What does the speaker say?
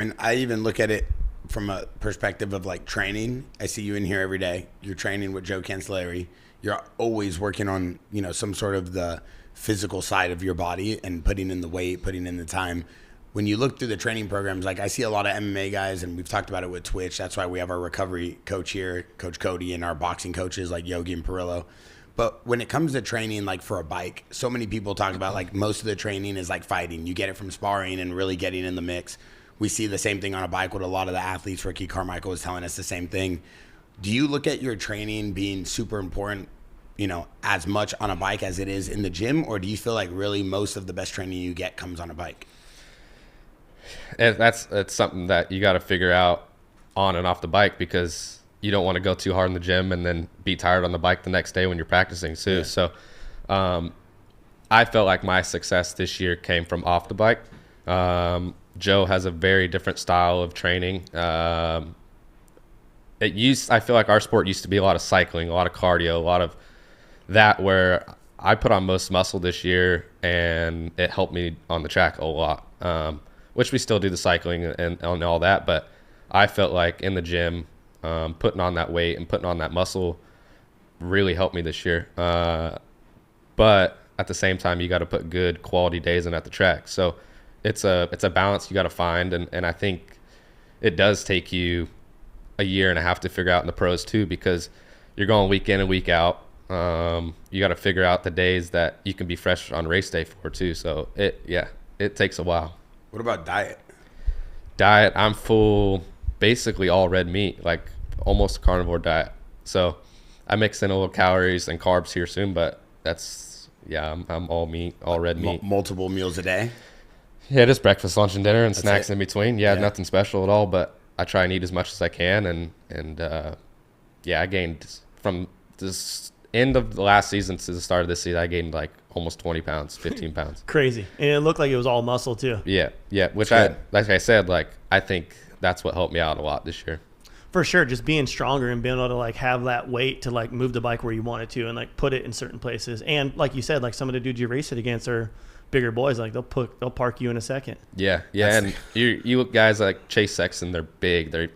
And I even look at it from a perspective of like training. I see you in here every day. You're training with Joe Cancelleri. You're always working on, some sort of the physical side of your body and putting in the weight, putting in the time. When you look through the training programs, like I see a lot of MMA guys, and we've talked about it with Twitch. That's why we have our recovery coach here, Coach Cody, and our boxing coaches like Yogi and Perillo. But when it comes to training, like for a bike, so many people talk about like most of the training is like fighting. You get it from sparring and really getting in the mix. We see the same thing on a bike with a lot of the athletes. Ricky Carmichael was telling us the same thing. Do you look at your training being super important, as much on a bike as it is in the gym? Or do you feel like really most of the best training you get comes on a bike? That's something that you got to figure out on and off the bike, because you don't want to go too hard in the gym and then be tired on the bike the next day when you're practicing too. Yeah. So I felt like my success this year came from off the bike. Joe has a very different style of training. I feel like our sport used to be a lot of cycling, a lot of cardio, a lot of that, where I put on most muscle this year, and it helped me on the track a lot. Which we still do the cycling and all that, but I felt like in the gym, putting on that weight and putting on that muscle really helped me this year. But at the same time, you got to put good quality days in at the track. So it's a balance you got to find, and I think it does take you a year and a half to figure out in the pros too, because you're going week in and week out. You got to figure out the days that you can be fresh on race day for too. So it takes a while. What about diet? Diet, I'm full, basically all red meat, like almost carnivore diet. So I mix in a little calories and carbs here soon, but I'm all meat, all red meat. Multiple meals a day? Yeah, just breakfast, lunch, and dinner, and That's snacks it. in between. Yeah, nothing special at all, but I try and eat as much as I can. And I gained from this end of the last season to the start of this season, I gained like almost 20 pounds, 15 pounds. Crazy. And it looked like it was all muscle too. Yeah. Which like I said, I think that's what helped me out a lot this year. For sure, just being stronger and being able to like have that weight to like move the bike where you want it to, and like put it in certain places. And like you said, like some of the dudes you race it against are bigger boys. Like they'll park you in a second. Yeah. And you guys like Chase Sexton, they're big.